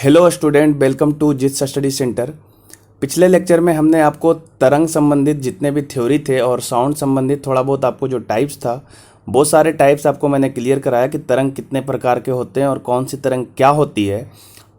Hello student, welcome to Jit's study centre. पिछले lecture में हमने आपको तरंग संबंधित जितने भी थ्योरी थे और साउंड संबंधित थोड़ा बहुत आपको जो टाइप्स था वो सारे टाइप्स आपको मैंने क्लियर कराया कि तरंग कितने प्रकार के होते हैं और कौन सी तरंग क्या होती है।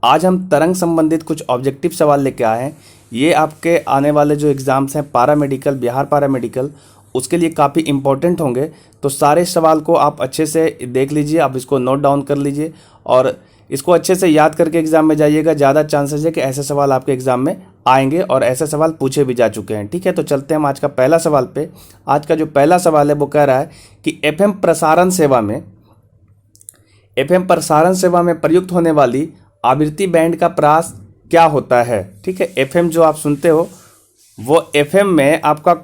आज हम तरंग संबंधित कुछ ऑब्जेक्टिव सवाल लेके आए हैं। ये आपके आने वाले जो एग्ज़ाम्स हैं पारामेडिकल, बिहार पारामेडिकल, उसके लिए काफ़ी इंपॉर्टेंट होंगे। तो सारे सवाल को आप अच्छे से देख लीजिए, आप इसको नोट डाउन कर लीजिए और इसको अच्छे से याद करके एग्ज़ाम में जाइएगा। ज़्यादा चांसेस है कि ऐसे सवाल आपके एग्ज़ाम में आएंगे और ऐसे सवाल पूछे भी जा चुके हैं। ठीक है, तो चलते हैं हम आज का पहला सवाल पे। आज का जो पहला सवाल है वो कह रहा है कि एफएम प्रसारण सेवा में प्रयुक्त होने वाली आवृत्ति बैंड का प्रास क्या होता है। ठीक है, एफएम जो आप सुनते हो वो एफएम में आपका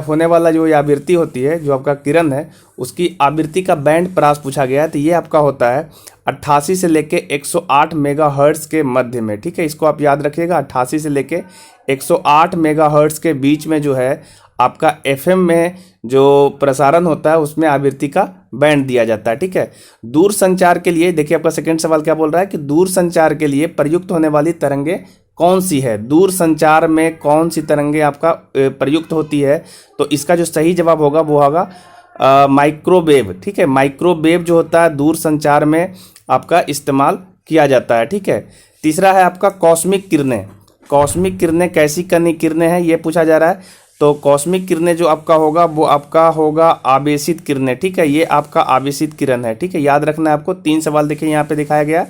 होने वाला जो आवृत्ति होती है, जो आपका किरण है, उसकी आवृत्ति का बैंड प्रास पूछा गया है। तो ये आपका होता है 88 से लेके 108 मेगाहर्ट्ज़ के मध्य में। ठीक है, इसको आप याद रखिएगा। 88 से लेके 108 मेगाहर्ट्ज़ के बीच में जो है आपका एफएम में जो प्रसारण होता है उसमें आवृत्ति का बैंड दिया जाता है। ठीक है, दूर संचार के लिए देखिए आपका सेकंड सवाल क्या बोल रहा है कि दूर संचार के लिए प्रयुक्त होने वाली तरंगे कौन सी है। दूर संचार में कौन सी तरंगे आपका प्रयुक्त होती है। तो इसका जो सही जवाब होगा वो होगा माइक्रोवेव। ठीक है, माइक्रोवेव जो होता है दूर संचार में आपका इस्तेमाल किया जाता है। ठीक है, तीसरा है आपका कॉस्मिक किरणें। कॉस्मिक किरणें कैसी किरणें हैं ये पूछा जा रहा है। तो कॉस्मिक किरणें जो आपका होगा वो आपका होगा आवेशित किरणें। ठीक है, ये आपका आवेशित किरण है। ठीक है, याद रखना है आपको। 3 सवाल देखिए यहाँ पे दिखाया गया।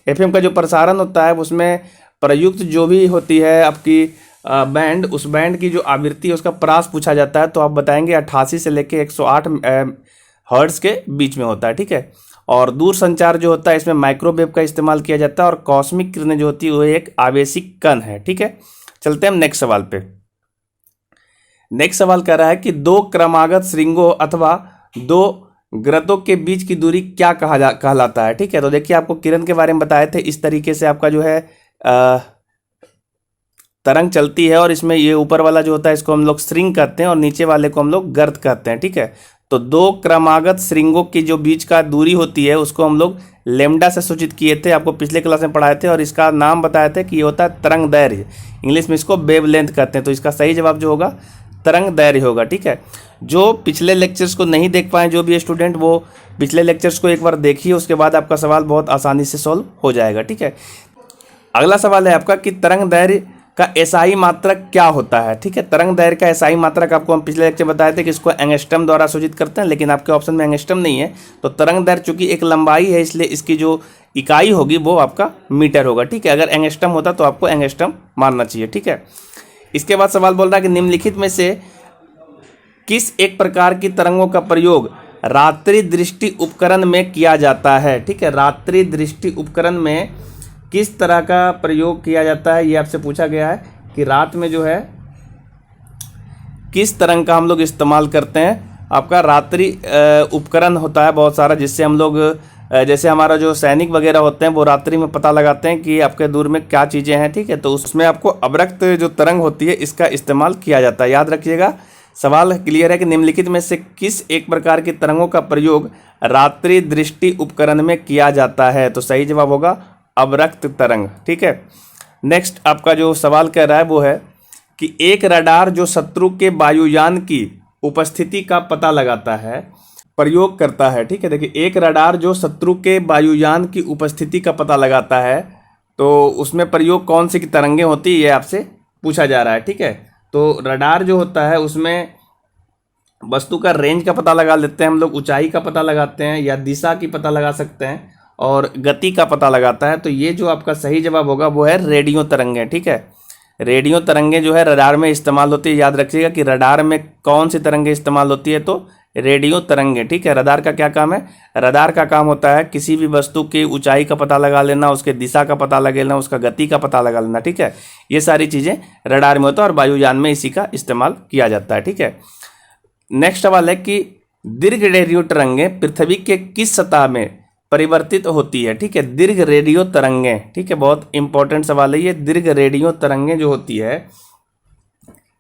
एफएम का जो प्रसारण होता है उसमें प्रयुक्त जो भी होती है आपकी बैंड, उस बैंड की जो आवृत्ति है उसका प्रास पूछा जाता है। तो आप बताएंगे 88 से लेके 108 हर्ट्ज़ के बीच में होता है। ठीक है, और दूर संचार जो होता है इसमें माइक्रोवेव का इस्तेमाल किया जाता है और कॉस्मिक किरणें जो होती है वो एक आवेशिक कण है। ठीक है, चलते हैं हम नेक्स्ट सवाल पे। नेक्स्ट सवाल कह रहा है कि 2 क्रमागत श्रृंगों अथवा 2 ग्रतों के बीच की दूरी क्या कहलाता है। ठीक है, तो देखिए आपको किरण के बारे में बताए थे। इस तरीके से आपका जो है तरंग चलती है और इसमें ये ऊपर वाला जो होता है इसको हम लोग श्रृंग कहते हैं और नीचे वाले को हम लोग गर्त कहते हैं। ठीक है, तो 2 क्रमागत श्रृंगों की जो बीच का दूरी होती है उसको हम लोग लेमडा से सूचित किए थे, आपको पिछले क्लास में पढ़ाए थे, और इसका नाम बताए थे कि ये होता है तरंग दैर्घ्य। इंग्लिश में इसको वेवलेंथ कहते हैं। तो इसका सही जवाब जो होगा तरंग दैर्घ्य होगा। ठीक है, जो पिछले लेक्चर्स को नहीं देख पाए जो भी स्टूडेंट, वो पिछले लेक्चर्स को एक बार देखिए, उसके बाद आपका सवाल बहुत आसानी से सॉल्व हो जाएगा। ठीक है, अगला सवाल है आपका कि तरंग दैर्घ्य का एसआई मात्रक क्या होता है। ठीक है, तरंग दैर्घ्य का एसआई मात्रक आपको हम पिछले लेक्चर बताए थे कि इसको एंगस्ट्रम द्वारा सूचित करते हैं, लेकिन आपके ऑप्शन में एंगस्ट्रम नहीं है। तो तरंग दैर्घ्य चूंकि एक लंबाई है इसलिए इसकी जो इकाई होगी वो आपका मीटर होगा। ठीक है, अगर एंगस्ट्रम होता तो आपको एंगस्ट्रम मानना चाहिए। ठीक है, इसके बाद सवाल बोल रहा है कि निम्नलिखित में से किस एक प्रकार की तरंगों का प्रयोग रात्रि दृष्टि उपकरण में किया जाता है। ठीक है, रात्रि दृष्टि उपकरण में किस तरह का प्रयोग किया जाता है ये आपसे पूछा गया है कि रात में जो है किस तरंग का हम लोग इस्तेमाल करते हैं। आपका रात्रि उपकरण होता है बहुत सारा, जिससे हम लोग जैसे हमारा जो सैनिक वगैरह होते हैं वो रात्रि में पता लगाते हैं कि आपके दूर में क्या चीज़ें हैं। ठीक है, तो उसमें आपको अवरक्त जो तरंग होती है इसका इस्तेमाल किया जाता है। याद रखिएगा, सवाल क्लियर है कि निम्नलिखित में से किस एक प्रकार की तरंगों का प्रयोग रात्रि दृष्टि उपकरण में किया जाता है। तो सही जवाब होगा अवरक्त तरंग। ठीक है, नेक्स्ट आपका जो सवाल कह रहा है वो है कि एक रडार जो शत्रु के वायुयान की उपस्थिति का पता लगाता है, प्रयोग करता है। ठीक है, देखिए एक रडार जो शत्रु के वायुयान की उपस्थिति का पता लगाता है तो उसमें प्रयोग कौन सी की तरंगें होती है ये आपसे पूछा जा रहा है। ठीक है, तो रडार जो होता है उसमें वस्तु का रेंज का पता लगा लेते हैं हम लोग, ऊंचाई का पता लगाते हैं या दिशा की पता लगा सकते हैं और गति का पता लगाता है। तो ये जो आपका सही जवाब होगा वो है रेडियो तरंगें। ठीक है, रेडियो तरंगें जो है रडार में इस्तेमाल होती है। याद रखिएगा कि रडार में कौन सी तरंगें इस्तेमाल होती है, तो रेडियो तरंगें। ठीक है, रडार का क्या काम है, रडार का काम होता है किसी भी वस्तु की ऊंचाई का पता लगा लेना, उसके दिशा का पता लगा लेना, उसका गति का पता लगा लेना। ठीक है, ये सारी चीज़ें रडार में होता है और वायुयान में इसी का इस्तेमाल किया जाता है। ठीक है, नेक्स्ट सवाल है कि दीर्घ रेडियो तरंगें पृथ्वी के किस सतह में परिवर्तित होती है। ठीक है, दीर्घ रेडियो तरंगें। ठीक है, बहुत इंपॉर्टेंट सवाल है ये। दीर्घ रेडियो तरंगें जो होती है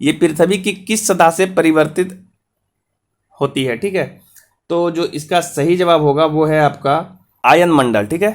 ये पृथ्वी की किस सतह से परिवर्तित होती है। ठीक है, तो जो इसका सही जवाब होगा वो है आपका आयन मंडल। ठीक है,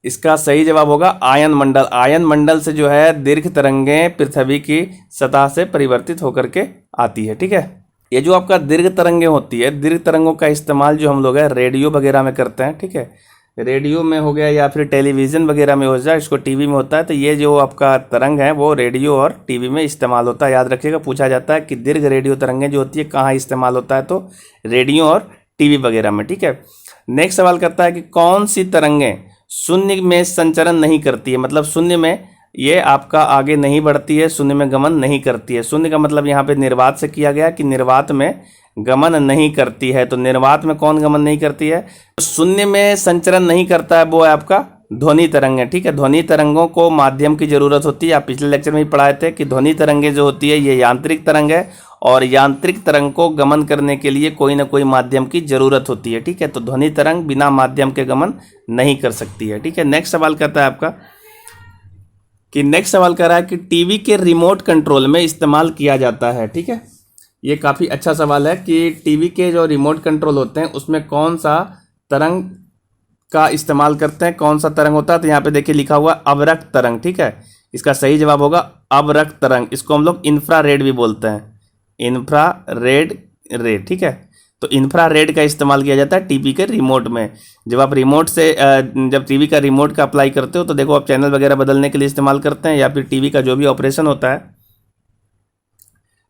इसका सही जवाब होगा आयन मंडल। आयन मंडल से जो है दीर्घ तरंगें पृथ्वी की सतह से परिवर्तित होकर के आती है। ठीक है, ये जो आपका दीर्घ तरंगें होती है, दीर्घ तरंगों का इस्तेमाल जो हम लोग है रेडियो वगैरह में करते हैं। ठीक है, रेडियो में हो गया या फिर टेलीविज़न वगैरह में हो जाए, इसको टीवी में होता है, तो ये जो आपका तरंग है वो रेडियो और टीवी में इस्तेमाल होता है। याद रखिएगा, पूछा जाता है कि दीर्घ रेडियो तरंगें जो होती है कहाँ इस्तेमाल होता है, तो रेडियो और टीवी वगैरह में। ठीक है, नेक्स्ट सवाल करता है कि कौन सी तरंगें शून्य में संचरण नहीं करती है, मतलब शून्य में ये आपका आगे नहीं बढ़ती है, शून्य में गमन नहीं करती है। शून्य का मतलब यहाँ पे निर्वात से किया गया कि निर्वात में गमन नहीं करती है, तो निर्वात में कौन गमन नहीं करती है, शून्य में संचरण नहीं करता है, वो है आपका ध्वनि तरंग है। ठीक है, ध्वनि तरंगों को माध्यम की जरूरत होती है। आप पिछले लेक्चर में ही पढ़ाए थे कि ध्वनि तरंगें जो होती है ये यांत्रिक तरंग है और यांत्रिक तरंग को गमन करने के लिए कोई ना कोई माध्यम की जरूरत होती है। ठीक है, तो ध्वनि तरंग बिना माध्यम के गमन नहीं कर सकती है। ठीक है, नेक्स्ट सवाल कहता है आपका कि नेक्स्ट सवाल कह रहा है कि टीवी के रिमोट कंट्रोल में इस्तेमाल किया जाता है। ठीक है, ये काफ़ी अच्छा सवाल है कि टीवी के जो रिमोट कंट्रोल होते हैं उसमें कौन सा तरंग का इस्तेमाल करते हैं, कौन सा तरंग होता है, तो यहाँ पे देखिए लिखा हुआ अवरक्त तरंग। ठीक है, इसका सही जवाब होगा अवरक्त तरंग। इसको हम लोग इंफ्रारेड भी बोलते हैं, इंफ्रारेड रे। ठीक है, तो इंफ्रारेड का इस्तेमाल किया जाता है टीवी के रिमोट में। जब आप रिमोट से जब टीवी का रिमोट का अप्लाई करते हो तो देखो आप चैनल वगैरह बदलने के लिए इस्तेमाल करते हैं, या फिर टीवी का जो भी ऑपरेशन होता है,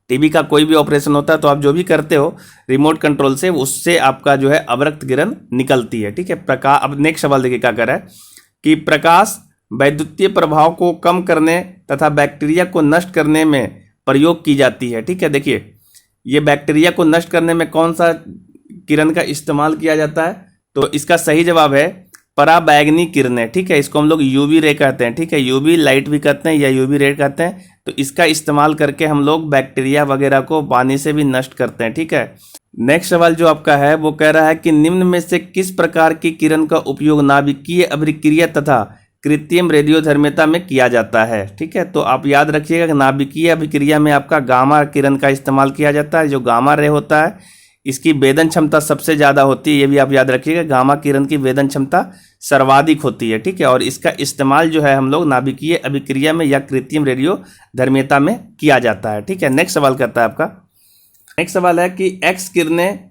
टीवी का कोई भी ऑपरेशन होता है, तो आप जो भी करते हो रिमोट कंट्रोल से, उससे आपका जो है अवरक्त किरण निकलती है। ठीक है, प्रकाश। अब नेक्स्ट सवाल देखिए क्या कर रहा है कि प्रकाश वैद्युतीय प्रभाव को कम करने तथा बैक्टीरिया को नष्ट करने में प्रयोग की जाती है। ठीक है, देखिए ये बैक्टीरिया को नष्ट करने में कौन सा किरण का इस्तेमाल किया जाता है, तो इसका सही जवाब है पराबैंगनी किरणें। ठीक है, इसको हम लोग यूवी रे कहते हैं। ठीक है, यूवी लाइट भी कहते हैं या यूवी रे कहते हैं, तो इसका इस्तेमाल करके हम लोग बैक्टीरिया वगैरह को पानी से भी नष्ट करते हैं। ठीक है, नेक्स्ट सवाल जो आपका है वो कह रहा है कि निम्न में से किस प्रकार की किरण का उपयोग नाभिकीय अभिक्रिया तथा कृत्रिम रेडियोधर्मिता में किया जाता है। ठीक है, तो आप याद रखिएगा कि नाभिकीय अभिक्रिया में आपका गामा किरण का इस्तेमाल किया जाता है। जो गामा रे होता है इसकी वेदन क्षमता सबसे ज़्यादा होती है, ये भी आप याद रखिएगा, गामा किरण की वेदन क्षमता सर्वाधिक होती है। ठीक है, और इसका इस्तेमाल जो है हम लोग नाभिकीय अभिक्रिया में या कृत्रिम रेडियोधर्मिता में किया जाता है। ठीक है, नेक्स्ट सवाल करता है आपका, नेक्स्ट सवाल है कि एक्स किरणें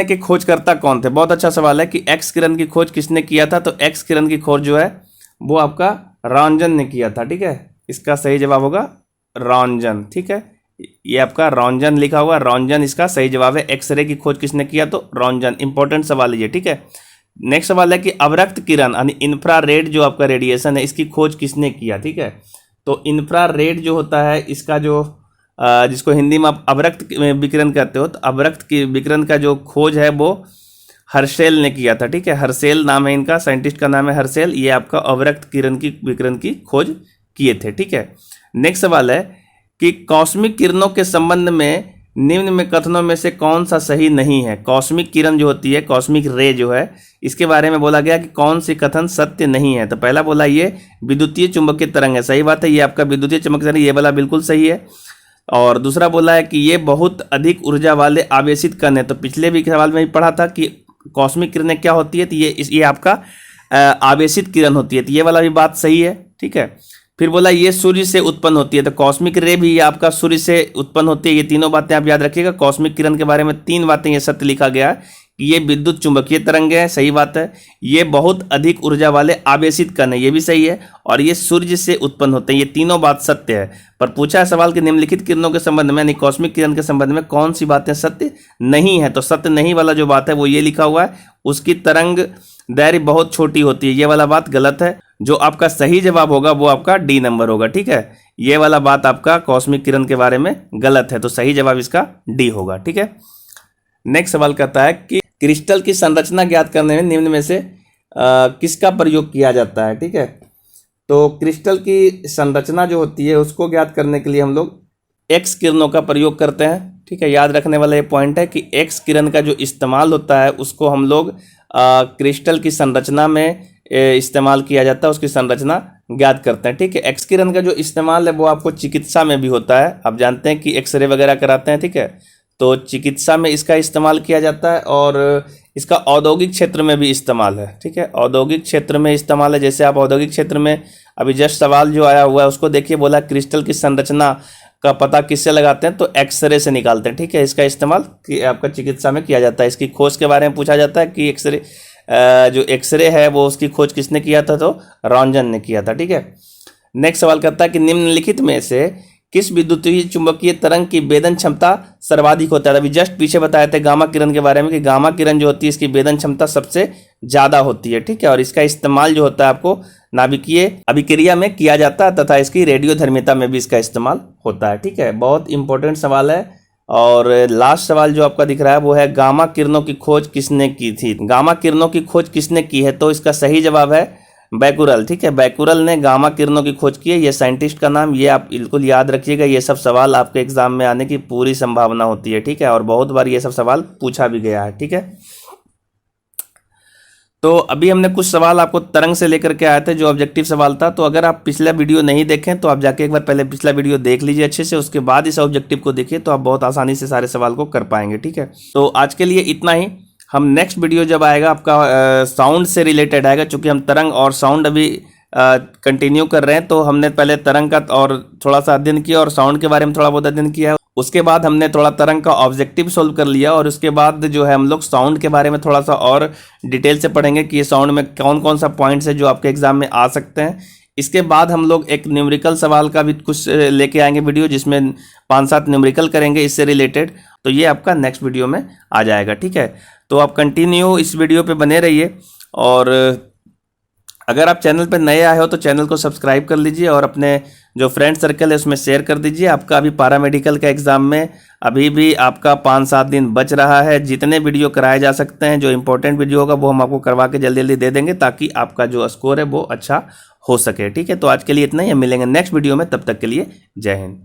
के खोजकर्ता कौन थे। बहुत अच्छा सवाल है कि एक्स किरण की खोज किसने किया था, तो एक्स किरण की खोज जो है वो आपका रॉन्जन ने किया था। ठीक है, इसका सही जवाब होगा रॉन्जन। ठीक है, ये आपका रॉन्जन लिखा हुआ, रॉन्जन इसका सही जवाब है। एक्सरे की खोज किसने किया, तो रॉन्जन। इंपॉर्टेंट सवाल है ये। ठीक है, नेक्स्ट सवाल है कि अवरक्त किरण यानी इंफ्रारेड जो आपका रेडिएशन है इसकी खोज किसने किया। ठीक है, तो इंफ्रारेड जो होता है इसका जो जिसको हिंदी में आप अवरक्त विकिरण कहते हो, तो अवरक्त की विकिरण का जो खोज है वो हर्शेल ने किया था। ठीक है, हर्शेल नाम है इनका, साइंटिस्ट का नाम है हर्शेल। ये आपका अवरक्त किरण की विकिरण की खोज किए थे। ठीक है, नेक्स्ट सवाल है कि कॉस्मिक किरणों के संबंध में निम्न में कथनों में से कौन सा सही नहीं है। कॉस्मिक किरण जो होती है, कॉस्मिक रे जो है, इसके बारे में बोला गया कि कौन सी कथन सत्य नहीं है। तो पहला बोला ये विद्युतीय चुंबकीय तरंग है, सही बात है, ये आपका विद्युतीय चुंबकीय तरंग, ये वाला बिल्कुल सही है। और दूसरा बोला है कि ये बहुत अधिक ऊर्जा वाले आवेशित कण है, तो पिछले भी सवाल में ही पढ़ा था कि कॉस्मिक किरणें क्या होती है, तो ये आपका आवेशित किरण होती है, तो ये वाला भी बात सही है। ठीक है, फिर बोला ये सूर्य से उत्पन्न होती है, तो कॉस्मिक रे भी आपका सूर्य से उत्पन्न होती है। ये तीनों बातें आप याद रखिएगा। कॉस्मिक किरण के बारे में 3 बातें ये सत्य लिखा गया है कि ये विद्युत चुंबकीय तरंग है, सही बात है, ये बहुत अधिक ऊर्जा वाले आवेशित कण है, ये भी सही है, और ये सूर्य से उत्पन्न होते हैं, ये तीनों बात सत्य है। पर पूछा है सवाल कि निम्नलिखित किरणों के संबंध में यानी कॉस्मिक किरण के संबंध में कौन सी बातें सत्य नहीं है, तो सत्य नहीं वाला जो बात है वो ये लिखा हुआ है, उसकी तरंग दैर्घ्य बहुत छोटी होती है, ये वाला बात गलत है। जो आपका सही जवाब होगा वो आपका डी नंबर होगा। ठीक है, ये वाला बात आपका कॉस्मिक किरण के बारे में गलत है, तो सही जवाब इसका डी होगा। ठीक है, नेक्स्ट सवाल कहता है कि क्रिस्टल की संरचना ज्ञात करने में निम्न में से किसका प्रयोग किया जाता है। ठीक है, तो क्रिस्टल की संरचना जो होती है उसको ज्ञात करने के लिए हम लोग एक्स किरणों का प्रयोग करते हैं। ठीक है, याद रखने वाला ये पॉइंट है कि एक्स किरण का जो इस्तेमाल होता है उसको हम लोग क्रिस्टल की संरचना में इस्तेमाल किया जाता है, उसकी संरचना ज्ञात करते हैं। ठीक है, एक्स किरण का जो इस्तेमाल है वो आपको चिकित्सा में भी होता है, आप जानते हैं कि एक्सरे वगैरह कराते हैं। ठीक है, तो चिकित्सा में इसका इस्तेमाल किया जाता है, और इसका औद्योगिक क्षेत्र में भी इस्तेमाल है। ठीक है, औद्योगिक क्षेत्र में इस्तेमाल है। जैसे आप औद्योगिक क्षेत्र में अभी जस्ट सवाल जो आया हुआ है उसको देखिए, बोला क्रिस्टल की संरचना का पता किससे लगाते हैं, तो एक्सरे से निकालते हैं। ठीक है, इसका इस्तेमाल आपका चिकित्सा में किया जाता है। इसकी खोज के बारे में पूछा जाता है कि एक्सरे जो एक्सरे है वो उसकी खोज किसने किया था, तो रॉन्जन ने किया था। ठीक है, नेक्स्ट सवाल करता है कि निम्नलिखित में से किस विद्युतीय चुंबकीय तरंग की वेदन क्षमता सर्वाधिक होता है। अभी जस्ट पीछे बताए थे गामा किरण के बारे में कि गामा किरण जो होती है इसकी वेदन क्षमता सबसे ज़्यादा होती है। ठीक है, और इसका इस्तेमाल जो होता है आपको नाभिकीय अभिक्रिया में किया जाता है तथा इसकी रेडियोधर्मिता में भी इसका इस्तेमाल होता है। ठीक है, बहुत इंपॉर्टेंट सवाल है। और लास्ट सवाल जो आपका दिख रहा है वो है गामा किरणों की खोज किसने की थी। गामा किरणों की खोज किसने की है, तो इसका सही जवाब है बैकुरल। ठीक है, बैकुरल ने गामा किरणों की खोज की है। ये साइंटिस्ट का नाम, ये आप बिल्कुल याद रखिएगा। ये सब सवाल आपके एग्जाम में आने की पूरी संभावना होती है। ठीक है, और बहुत बार ये सब सवाल पूछा भी गया है। ठीक है, तो अभी हमने कुछ सवाल आपको तरंग से लेकर के आए थे जो ऑब्जेक्टिव सवाल था। तो अगर आप पिछला वीडियो नहीं देखें तो आप जाके एक बार पहले पिछला वीडियो देख लीजिए अच्छे से, उसके बाद इस ऑब्जेक्टिव को देखिए तो आप बहुत आसानी से सारे सवाल को कर पाएंगे। ठीक है, तो आज के लिए इतना ही। हम नेक्स्ट वीडियो जब आएगा आपका साउंड से रिलेटेड आएगा, चूँकि हम तरंग और साउंड अभी कंटिन्यू कर रहे हैं। तो हमने पहले तरंग का और थोड़ा सा अध्ययन किया और साउंड के बारे में थोड़ा बहुत अध्ययन किया। उसके बाद हमने थोड़ा तरंग का ऑब्जेक्टिव सोल्व कर लिया और उसके बाद जो है हम लोग साउंड के बारे में थोड़ा सा और डिटेल से पढ़ेंगे कि ये साउंड में कौन कौन सा पॉइंट्स है जो आपके एग्जाम में आ सकते हैं। इसके बाद हम लोग एक न्यूमेरिकल सवाल का भी कुछ लेके आएंगे वीडियो, जिसमें 5-7 न्यूमेरिकल करेंगे इससे रिलेटेड। तो ये आपका नेक्स्ट वीडियो में आ जाएगा। ठीक है, तो आप कंटिन्यू इस वीडियो पे बने रहिए। और अगर आप चैनल पर नए आए हो तो चैनल को सब्सक्राइब कर लीजिए और अपने जो फ्रेंड सर्कल है उसमें शेयर कर दीजिए। आपका अभी पैरामेडिकल का एग्ज़ाम में अभी भी आपका 5-7 दिन बच रहा है। जितने वीडियो कराए जा सकते हैं, जो इंपॉर्टेंट वीडियो होगा वो हम आपको करवा के जल्दी जल्दी दे देंगे ताकि आपका जो स्कोर है वो अच्छा हो सके। ठीक है, तो आज के लिए इतना ही। हम मिलेंगे नेक्स्ट वीडियो में, तब तक के लिए जय हिंद।